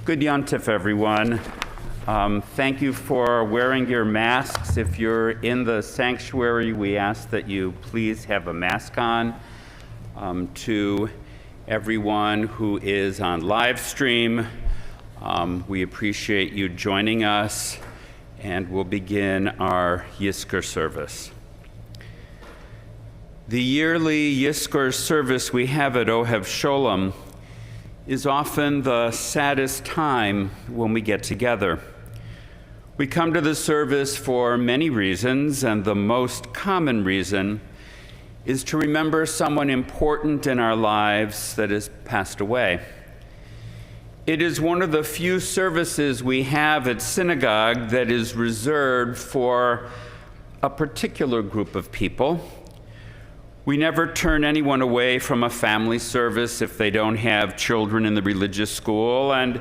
Good Yontif, everyone. Thank you for wearing your masks. If you're in the sanctuary, we ask that you please have a mask on. To everyone who is on live stream, we appreciate you joining us, and we'll begin our Yizkor service. The yearly Yizkor service we have at Ohev Sholem is often the saddest time when we get together. We come to the service for many reasons, and the most common reason is to remember someone important in our lives that has passed away. It is one of the few services we have at synagogue that is reserved for a particular group of people. We never turn anyone away from a family service if they don't have children in the religious school, and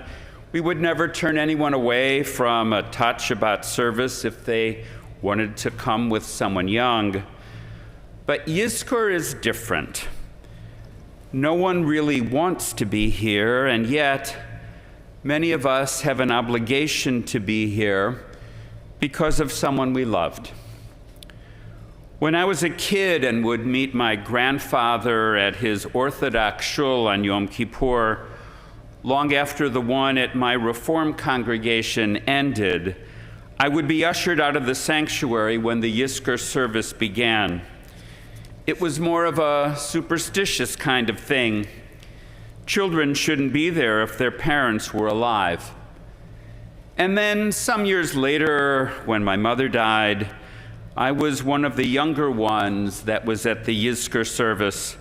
we would never turn anyone away from a touch about service if they wanted to come with someone young. But Yizkor is different. No one really wants to be here, and yet many of us have an obligation to be here because of someone we loved. When I was a kid and would meet my grandfather at his Orthodox shul on Yom Kippur, long after the one at my Reform congregation ended, I would be ushered out of the sanctuary when the Yizkor service began. It was more of a superstitious kind of thing. Children shouldn't be there if their parents were alive. And then some years later, when my mother died, I was one of the younger ones that was at the Yizkor service,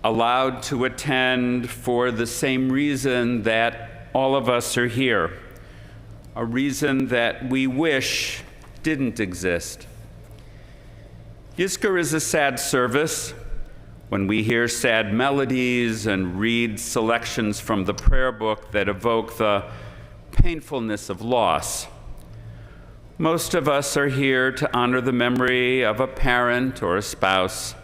allowed to attend for the same reason that all of us are here, a reason that we wish didn't exist. Yizkor is a sad service. When we hear sad melodies and read selections from the prayer book that evoke the painfulness of loss, most of us are here to honor the memory of a parent or a spouse,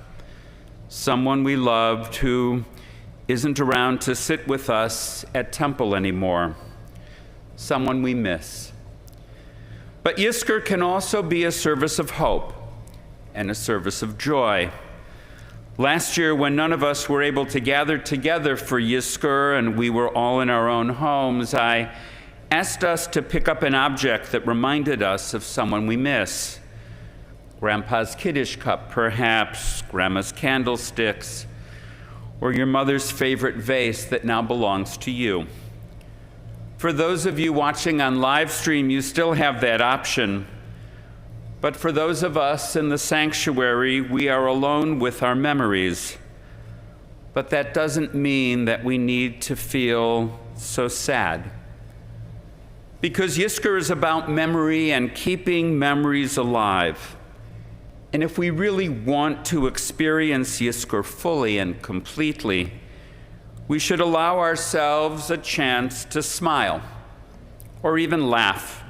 someone we loved who isn't around to sit with us at temple anymore, someone we miss. But Yizkor can also be a service of hope and a service of joy. Last year, when none of us were able to gather together for Yizkor and we were all in our own homes, I asked us to pick up an object that reminded us of someone we miss. Grandpa's Kiddush cup, perhaps, Grandma's candlesticks, or your mother's favorite vase that now belongs to you. For those of you watching on live stream, you still have that option. But for those of us in the sanctuary, we are alone with our memories. But that doesn't mean that we need to feel so sad. Because Yizkor is about memory and keeping memories alive. And if we really want to experience Yizkor fully and completely, we should allow ourselves a chance to smile or even laugh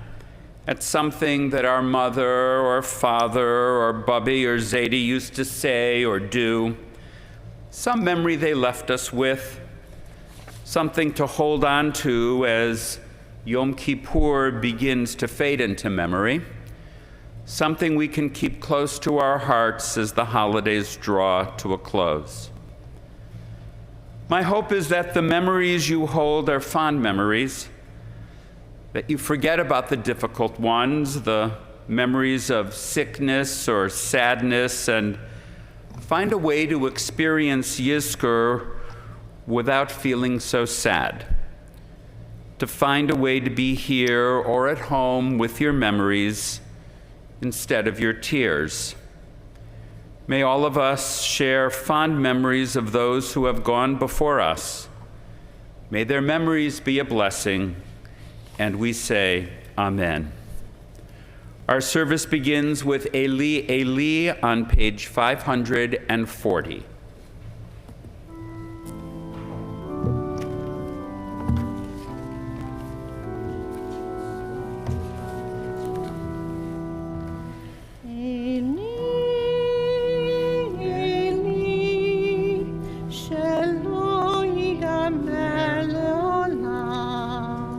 at something that our mother or father or Bubby or Zadie used to say or do, some memory they left us with, something to hold on to as Yom Kippur begins to fade into memory, something we can keep close to our hearts as the holidays draw to a close. My hope is that the memories you hold are fond memories, that you forget about the difficult ones, the memories of sickness or sadness, and find a way to experience Yizkor without feeling so sad. To find a way to be here or at home with your memories instead of your tears. May all of us share fond memories of those who have gone before us. May their memories be a blessing, and we say, Amen. Our service begins with Eli, Eli on page 540. שלא ייגמר לעולם.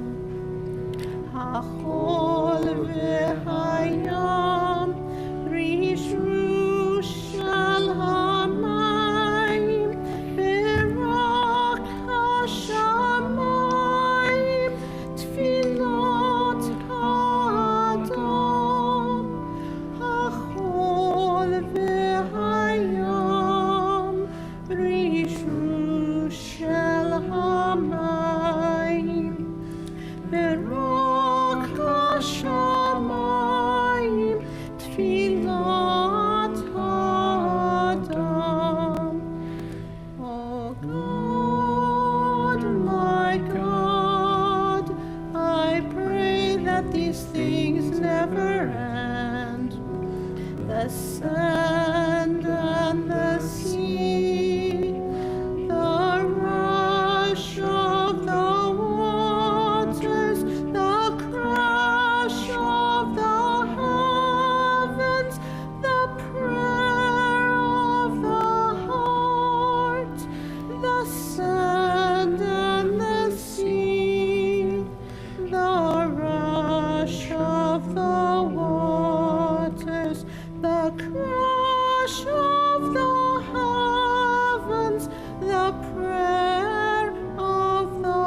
crash of the heavens, the prayer of the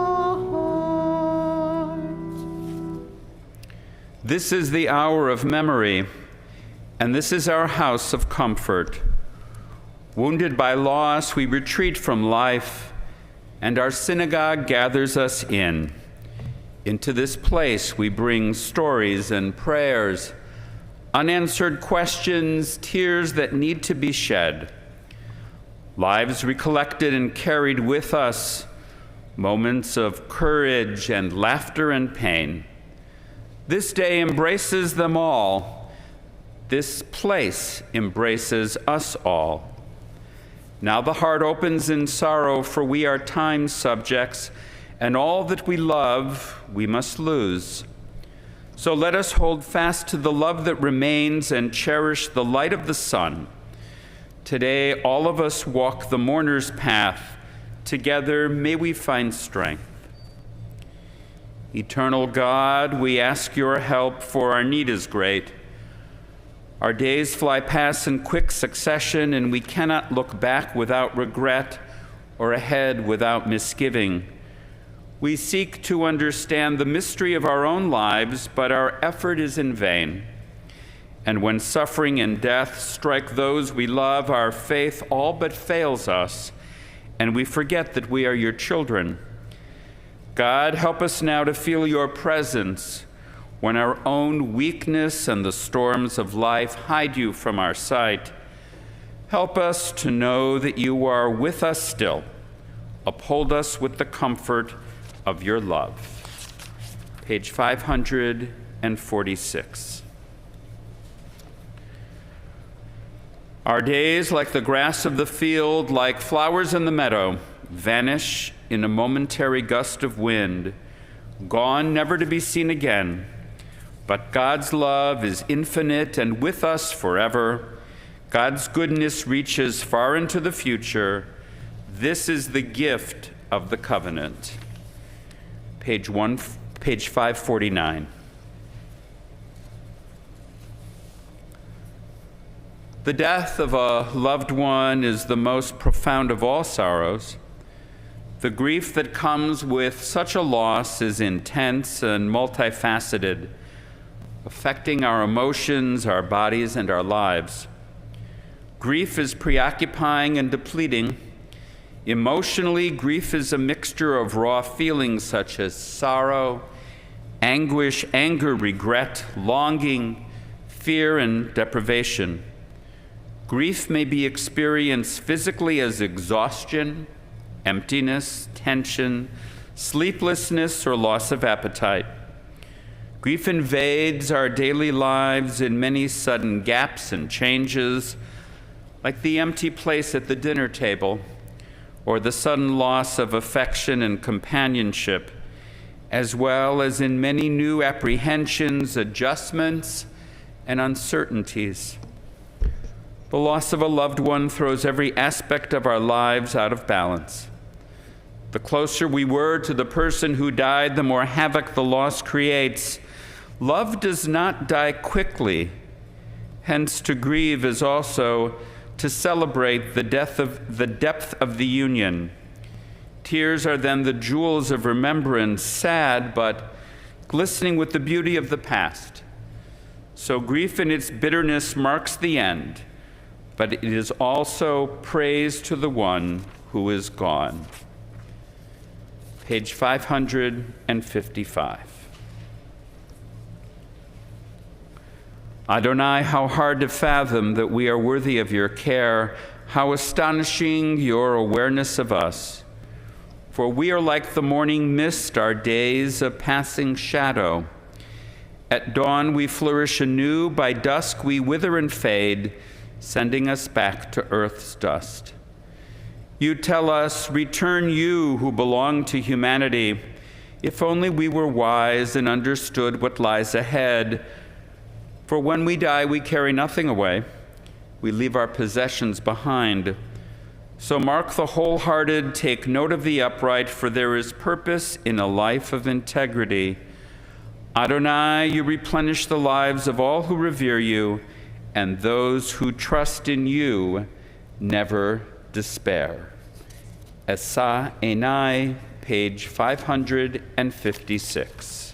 heart. This is the hour of memory, and this is our house of comfort. Wounded by loss, we retreat from life, and our synagogue gathers us in. Into this place we bring stories and prayers, unanswered questions, tears that need to be shed, lives recollected and carried with us, moments of courage and laughter and pain. This day embraces them all. This place embraces us all. Now the heart opens in sorrow, for we are time's subjects, and all that we love we must lose. So let us hold fast to the love that remains and cherish the light of the sun. Today all of us walk the mourner's path. Together may we find strength. Eternal God, we ask your help, for our need is great. Our days fly past in quick succession, and we cannot look back without regret or ahead without misgiving. We seek to understand the mystery of our own lives, but our effort is in vain. And when suffering and death strike those we love, our faith all but fails us, and we forget that we are your children. God, help us now to feel your presence when our own weakness and the storms of life hide you from our sight. Help us to know that you are with us still. Uphold us with the comfort of your love. Page 546. Our days, like the grass of the field, like flowers in the meadow, vanish in a momentary gust of wind, gone never to be seen again. But God's love is infinite and with us forever. God's goodness reaches far into the future. This is the gift of the covenant. Page 549. The death of a loved one is the most profound of all sorrows. The grief that comes with such a loss is intense and multifaceted, affecting our emotions, our bodies, and our lives. Grief is preoccupying and depleting. Emotionally, grief is a mixture of raw feelings such as sorrow, anguish, anger, regret, longing, fear, and deprivation. Grief may be experienced physically as exhaustion, emptiness, tension, sleeplessness, or loss of appetite. Grief invades our daily lives in many sudden gaps and changes, like the empty place at the dinner table, or the sudden loss of affection and companionship, as well as in many new apprehensions, adjustments, and uncertainties. The loss of a loved one throws every aspect of our lives out of balance. The closer we were to the person who died, the more havoc the loss creates. Love does not die quickly. Hence, to grieve is also to celebrate the depth of the union. Tears are then the jewels of remembrance, sad but glistening with the beauty of the past. So grief in its bitterness marks the end, but it is also praise to the one who is gone. Page 555. Adonai, how hard to fathom that we are worthy of your care, how astonishing your awareness of us. For we are like the morning mist, our days a passing shadow. At dawn we flourish anew, by dusk we wither and fade, sending us back to earth's dust. You tell us, return you who belong to humanity. If only we were wise and understood what lies ahead. For when we die, we carry nothing away. We leave our possessions behind. So mark the wholehearted, take note of the upright, for there is purpose in a life of integrity. Adonai, you replenish the lives of all who revere you, and those who trust in you never despair. Esa Enai, page 556.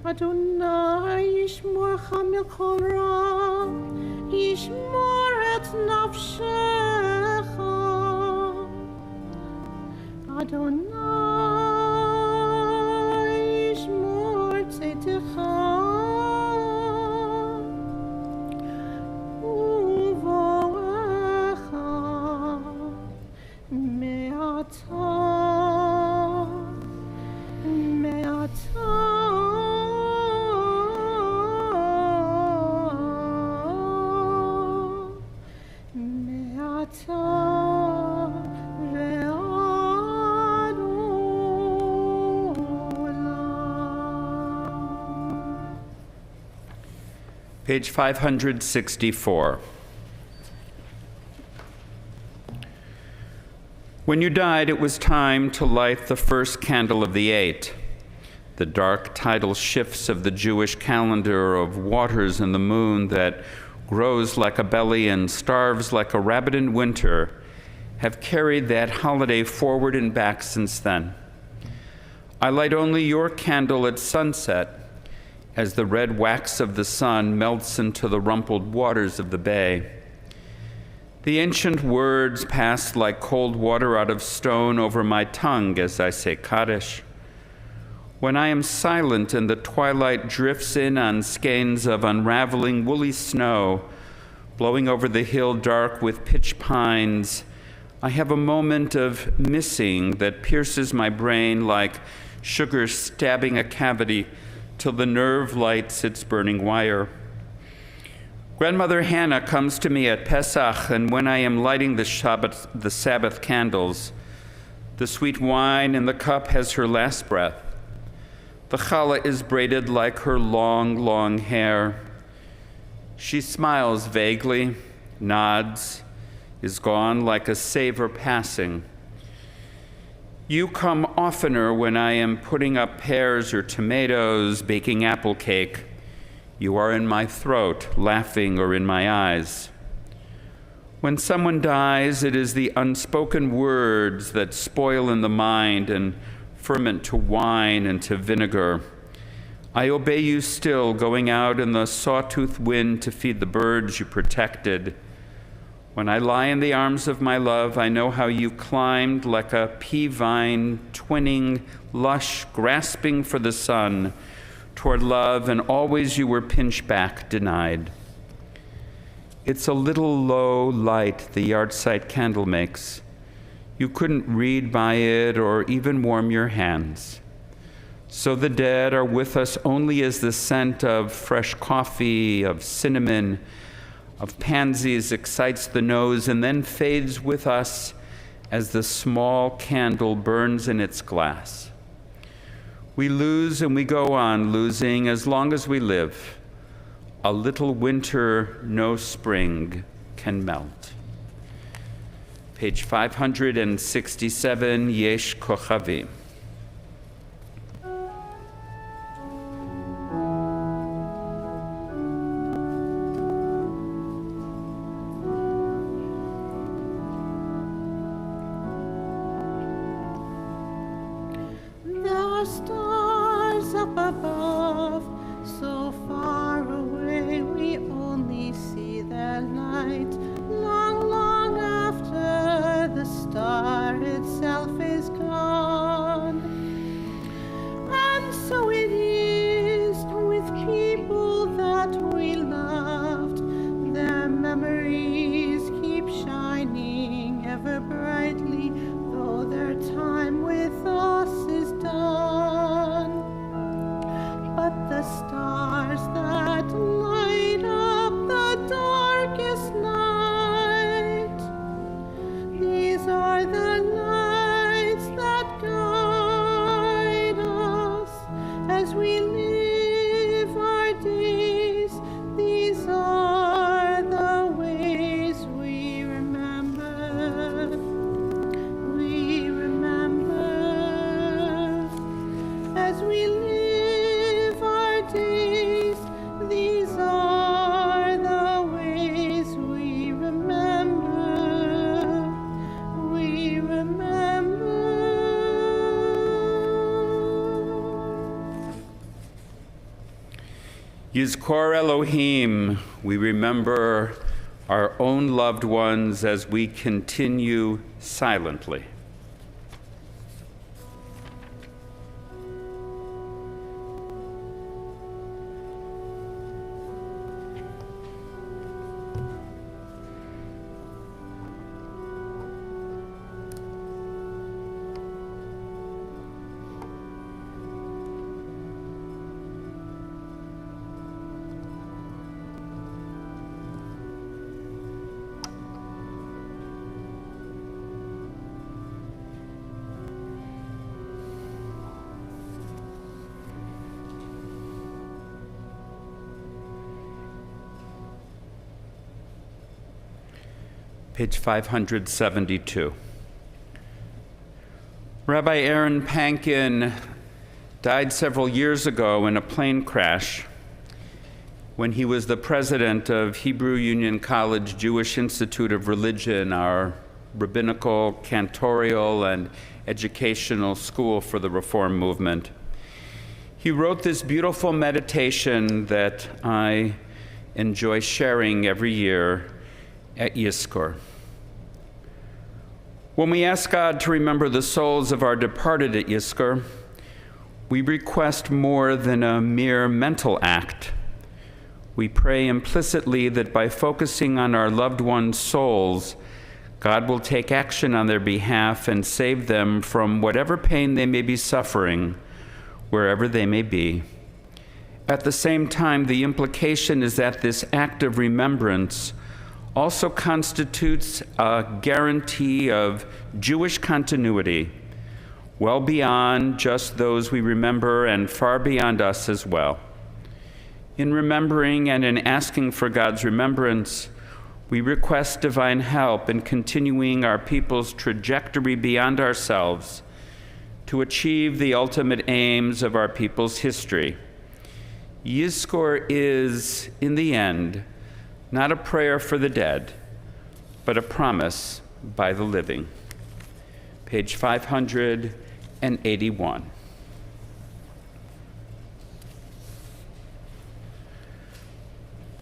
Adonai yishmorcha mikol ra, yishmor et nafshecha. Adonai yishmor tzeitecha, uvoecha me'ata. Page 564. When you died, it was time to light the first candle of the 8. The dark tidal shifts of the Jewish calendar of waters and the moon that grows like a belly and starves like a rabbit in winter have carried that holiday forward and back since then. I light only your candle at sunset, as the red wax of the sun melts into the rumpled waters of the bay. The ancient words pass like cold water out of stone over my tongue as I say Kaddish. When I am silent and the twilight drifts in on skeins of unraveling woolly snow, blowing over the hill dark with pitch pines, I have a moment of missing that pierces my brain like sugar stabbing a cavity till the nerve lights its burning wire. Grandmother Hannah comes to me at Pesach, and when I am lighting the Sabbath candles, the sweet wine in the cup has her last breath. The challah is braided like her long, long hair. She smiles vaguely, nods, is gone like a savor passing. You come oftener when I am putting up pears or tomatoes, baking apple cake. You are in my throat, laughing, or in my eyes. When someone dies, it is the unspoken words that spoil in the mind and ferment to wine and to vinegar. I obey you still, going out in the sawtooth wind to feed the birds you protected. When I lie in the arms of my love, I know how you climbed like a pea vine, twinning, lush, grasping for the sun, toward love, and always you were pinched back, denied. It's a little low light the yahrzeit candle makes. You couldn't read by it or even warm your hands. So the dead are with us only as the scent of fresh coffee, of cinnamon, of pansies excites the nose and then fades with us as the small candle burns in its glass. We lose and we go on losing as long as we live. A little winter, no spring can melt. Page 567, Yesh Kochavim. The stars up above, so far away, we only see their light. Long, long after the star itself is gone. And so it is with people that we loved. Their memories keep shining ever brightly, though their time with us is done. But the stars that light up the darkest night, these are the lights that guide us as we live our days. These are the ways we remember. We remember as we live our days. These are the ways we remember. We remember. Yizkor Elohim, we remember our own loved ones as we continue silently. Page 572. Rabbi Aaron Pankin died several years ago in a plane crash when he was the president of Hebrew Union College Jewish Institute of Religion, our rabbinical, cantorial, and educational school for the Reform movement. He wrote this beautiful meditation that I enjoy sharing every year at Yizkor. When we ask God to remember the souls of our departed at Yizkor, we request more than a mere mental act. We pray implicitly that by focusing on our loved ones' souls, God will take action on their behalf and save them from whatever pain they may be suffering, wherever they may be. At the same time, the implication is that this act of remembrance also constitutes a guarantee of Jewish continuity, well beyond just those we remember and far beyond us as well. In remembering and in asking for God's remembrance, we request divine help in continuing our people's trajectory beyond ourselves to achieve the ultimate aims of our people's history. Yizkor is, in the end, not a prayer for the dead, but a promise by the living. Page 581.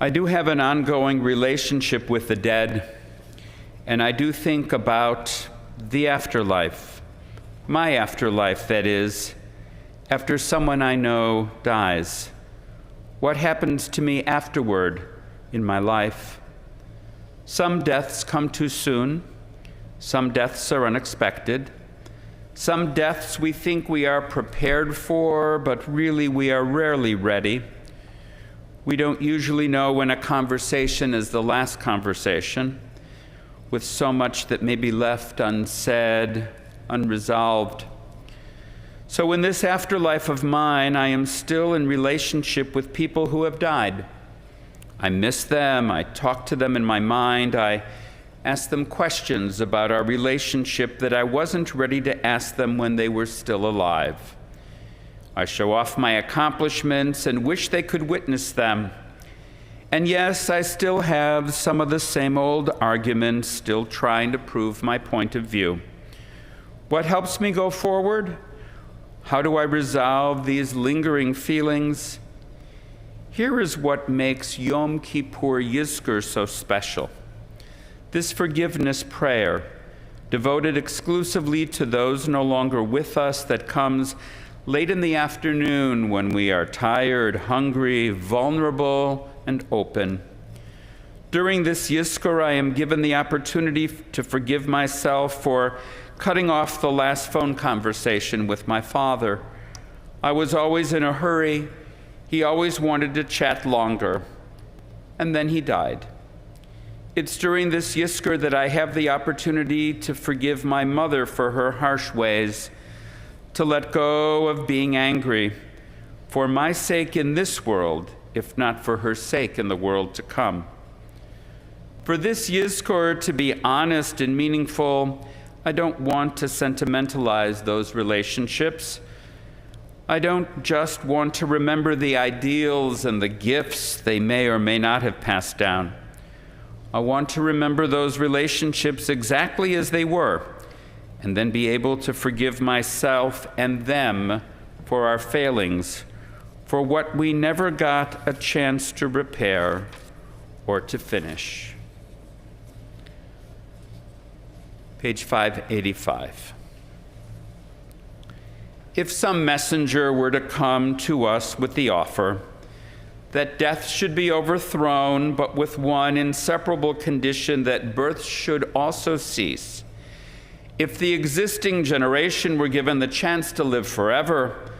I do have an ongoing relationship with the dead, and I do think about the afterlife, my afterlife, that is, after someone I know dies? What happens to me afterward in my life? Some deaths come too soon. Some deaths are unexpected. Some deaths we think we are prepared for, but really we are rarely ready. We don't usually know when a conversation is the last conversation, with so much that may be left unsaid, unresolved. So in this afterlife of mine, I am still in relationship with people who have died. I miss them, I talk to them in my mind, I ask them questions about our relationship that I wasn't ready to ask them when they were still alive. I show off my accomplishments and wish they could witness them. And yes, I still have some of the same old arguments, still trying to prove my point of view. What helps me go forward? How do I resolve these lingering feelings? Here is what makes Yom Kippur Yizkor so special. This forgiveness prayer, devoted exclusively to those no longer with us, that comes late in the afternoon when we are tired, hungry, vulnerable, and open. During this Yizkor, I am given the opportunity to forgive myself for cutting off the last phone conversation with my father. I was always in a hurry. He always wanted to chat longer. And then he died. It's during this Yizkor that I have the opportunity to forgive my mother for her harsh ways, to let go of being angry for my sake in this world, if not for her sake in the world to come. For this Yizkor to be honest and meaningful, I don't want to sentimentalize those relationships. I don't just want to remember the ideals and the gifts they may or may not have passed down. I want to remember those relationships exactly as they were, and then be able to forgive myself and them for our failings, for what we never got a chance to repair or to finish. Page 585. If some messenger were to come to us with the offer that death should be overthrown, but with one inseparable condition, that birth should also cease, if the existing generation were given the chance to live forever,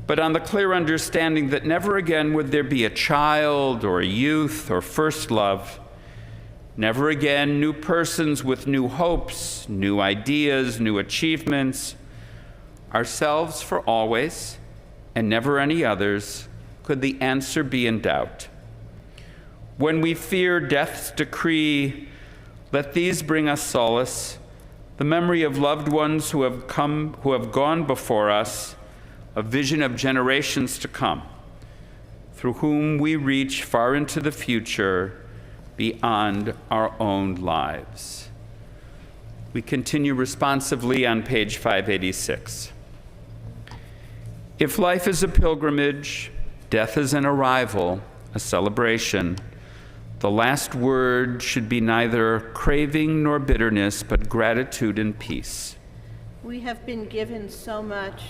but on the clear understanding that never again would there be a child or a youth or first love, never again new persons with new hopes, new ideas, new achievements, ourselves for always, and never any others, could the answer be in doubt? When we fear death's decree, let these bring us solace, the memory of loved ones who have gone before us, a vision of generations to come, through whom we reach far into the future beyond our own lives. We continue responsively on page 586. If life is a pilgrimage, death is an arrival, a celebration, the last word should be neither craving nor bitterness, but gratitude and peace. We have been given so much.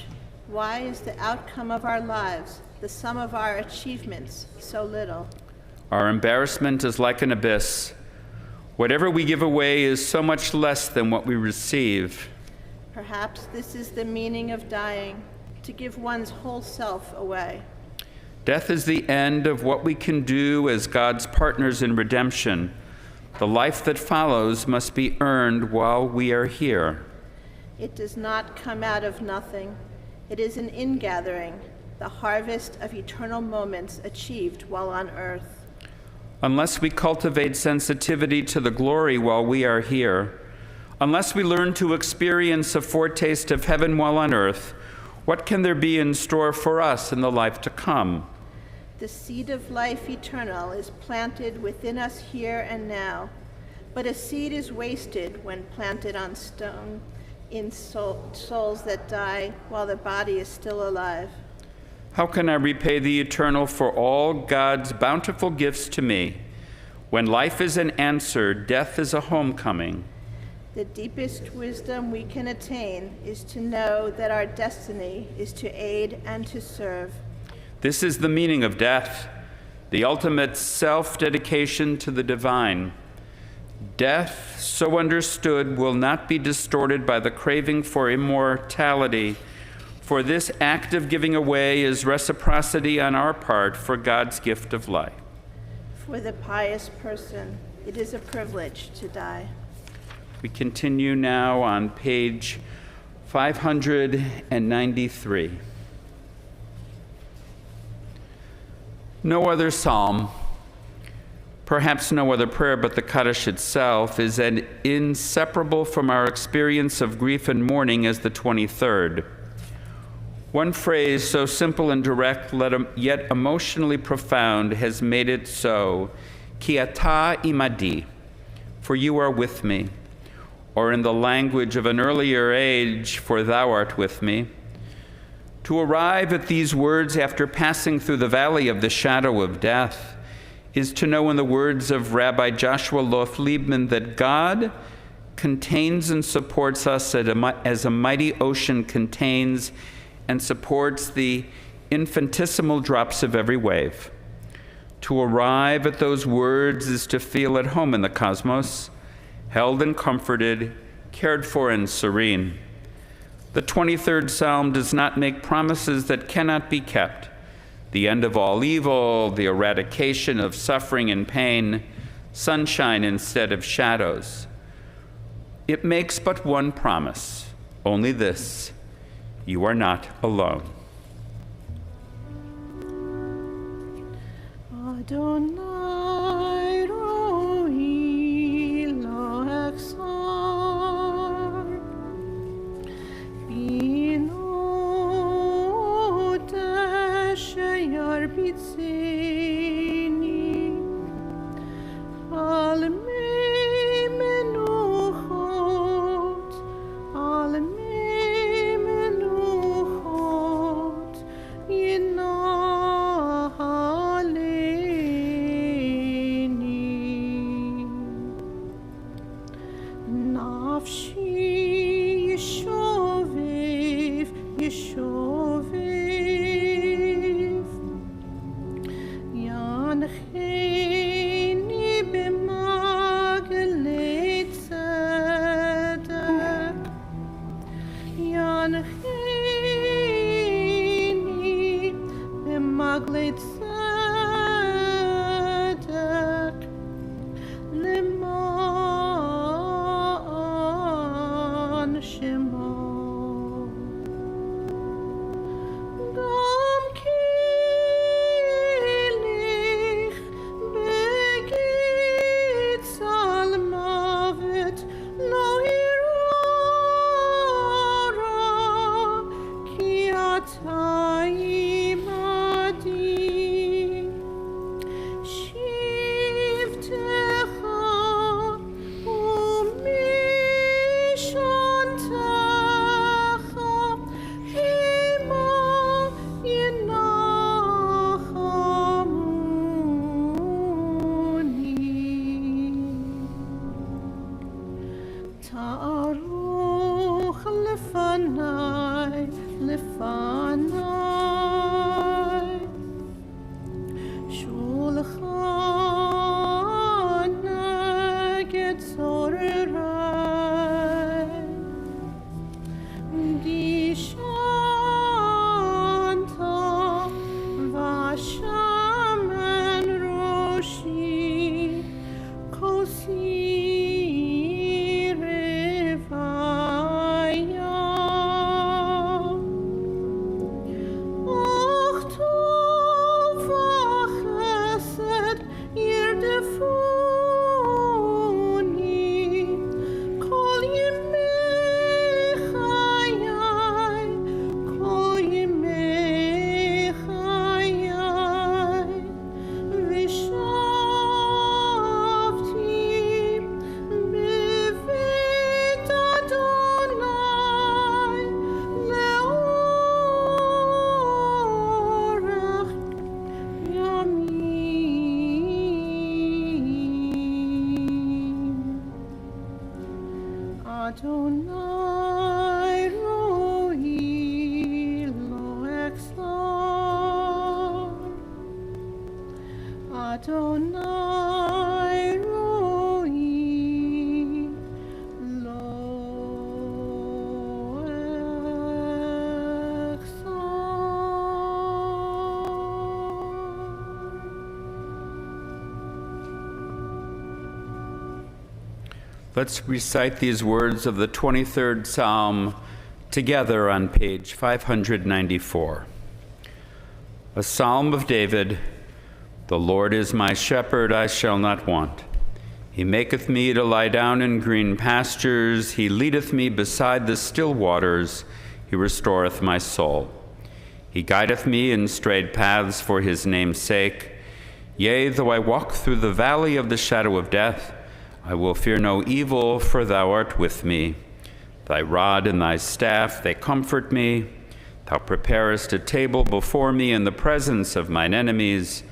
Why is the outcome of our lives, the sum of our achievements, so little? Our embarrassment is like an abyss. Whatever we give away is so much less than what we receive. Perhaps this is the meaning of dying, to give one's whole self away. Death is the end of what we can do as God's partners in redemption. The life that follows must be earned while we are here. It does not come out of nothing. It is an ingathering, the harvest of eternal moments achieved while on earth. Unless we cultivate sensitivity to the glory while we are here, unless we learn to experience a foretaste of heaven while on earth, what can there be in store for us in the life to come? The seed of life eternal is planted within us here and now, but a seed is wasted when planted on stone in souls that die while the body is still alive. How can I repay the eternal for all God's bountiful gifts to me? When life is an answer, death is a homecoming. The deepest wisdom we can attain is to know that our destiny is to aid and to serve. This is the meaning of death, the ultimate self-dedication to the divine. Death, so understood, will not be distorted by the craving for immortality, for this act of giving away is reciprocity on our part for God's gift of life. For the pious person, it is a privilege to die. We continue now on page 593. No other psalm, perhaps no other prayer but the Kaddish itself, is as inseparable from our experience of grief and mourning as the 23rd. One phrase so simple and direct, yet emotionally profound, has made it so: Ki ata imadi, for you are with me. Or in the language of an earlier age, for thou art with me. To arrive at these words after passing through the valley of the shadow of death is to know, in the words of Rabbi Joshua Loth Liebman, that God contains and supports us as a mighty ocean contains and supports the infinitesimal drops of every wave. To arrive at those words is to feel at home in the cosmos, held and comforted, cared for and serene. The 23rd Psalm does not make promises that cannot be kept: the end of all evil, the eradication of suffering and pain, sunshine instead of shadows. It makes but one promise, only this: you are not alone. Adonai roi lo echsar, bino tashayar bitzeni, al mei menuchot, al mei menuchot, yinahaleni. Nafshi yishovev, yishovev, yancheni b'maglei tzedek, yancheni b'maglei tzedek, למען שמו. גם כי לך בגיץ על מוות לא ירא רע, כי אתה עמדי. שבטך ומשענתך עמה ינחמוני. תערוך לפני, לפני, שולחן נגד צורריי. דישנת ושמן ראשי, כוסי רוויה. Adonai roi lo exalt. Adonai roi lo Let's recite these words of the 23rd Psalm together on page 594. A Psalm of David. The Lord is my shepherd, I shall not want. He maketh me to lie down in green pastures. He leadeth me beside the still waters. He restoreth my soul. He guideth me in straight paths for his name's sake. Yea, though I walk through the valley of the shadow of death, I will fear no evil, for thou art with me. Thy rod and thy staff, they comfort me. Thou preparest a table before me in the presence of mine enemies.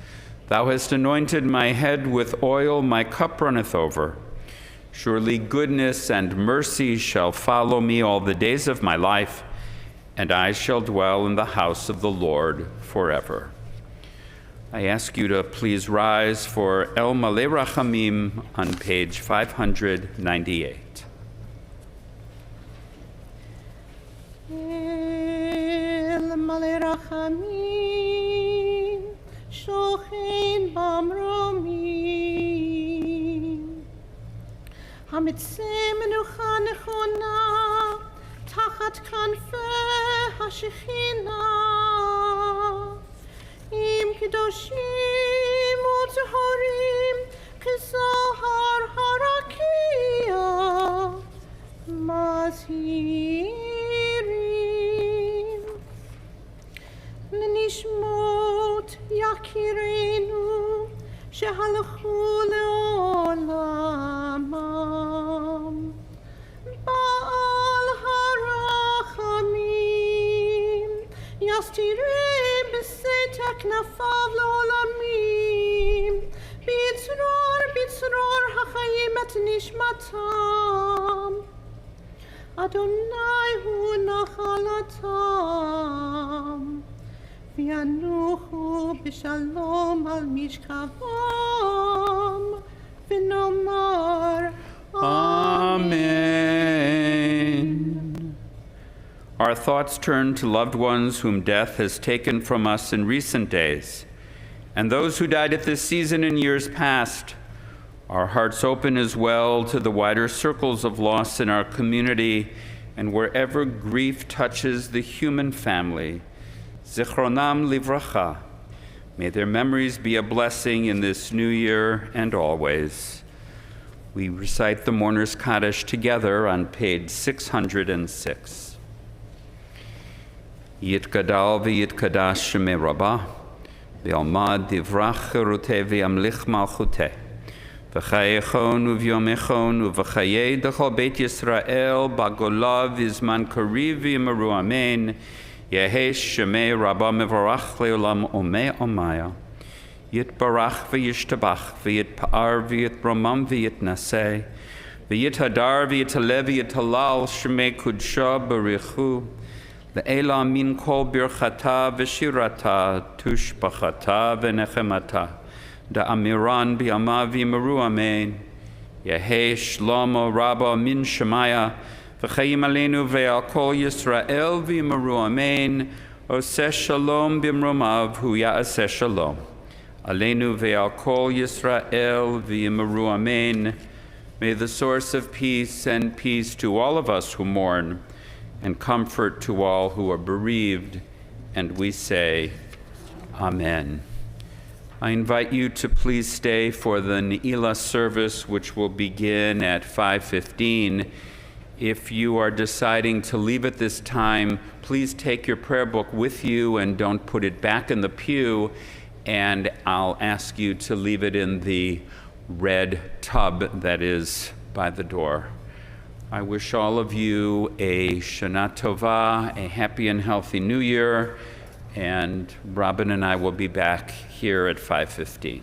Thou hast anointed my head with oil, my cup runneth over. Surely goodness and mercy shall follow me all the days of my life, and I shall dwell in the house of the Lord forever. I ask you to please rise for El Malei Rachamim on page 598. El Malei Rachamim shochen bamromim hamitzeh menucha nechona tachat kanfei hashechina im kedoshim u'tehorim k'zohar harakia mazhirim l'nishmot yakirenu shehalchu le'olamam ba'al harachamim yastirem b'setek nafav le'olamim b'yitzror hachayim et nishmatam Adonai hu nachalatam v'yanuchu b'shalom al mishkavam v'nomar Amen. Our thoughts turn to loved ones whom death has taken from us in recent days, and those who died at this season in years past. Our hearts open as well to the wider circles of loss in our community and wherever grief touches the human family. Zichronam livracha. May their memories be a blessing in this new year and always. We recite the Mourner's Kaddish together on page 606. Yitgadal v'yitkadash shemei Rabbah, v'yalmad divrach cheruteh v'yamlich malchuteh, v'chayechon u'vyomechon u'v'chayei d'chol Beit Yisrael b'gola v'zman kariv v'yimaru amen, yehesh shemei Rabbah mevarach le'olam omei omaya, yitbarach v'yishtabach v'yitpa'ar v'yitromam v'yitnaseh, v'yithadar v'yitalev v'yitalal shemei kudsha b'richu, Le'ela min kol birchata v'shirata tushbachata v'nechemata da'amiran b'yama v'yimaru amen. Yehei shlomo rabba min shemaya v'chayim aleinu ve'al kol Yisrael v'yimaru amen. Oseh shalom b'mromav hu ya'aseh shalom. Aleinu ve'al kol Yisrael v'yimaru amen. May the source of peace send peace to all of us who mourn, and comfort to all who are bereaved, and we say, Amen. I invite you to please stay for the Yizkor service, which will begin at 5:15. If you are deciding to leave at this time, please take your prayer book with you and don't put it back in the pew, and I'll ask you to leave it in the red tub that is by the door. I wish all of you a Shana Tova, a happy and healthy new year, and Robin and I will be back here at 5:15.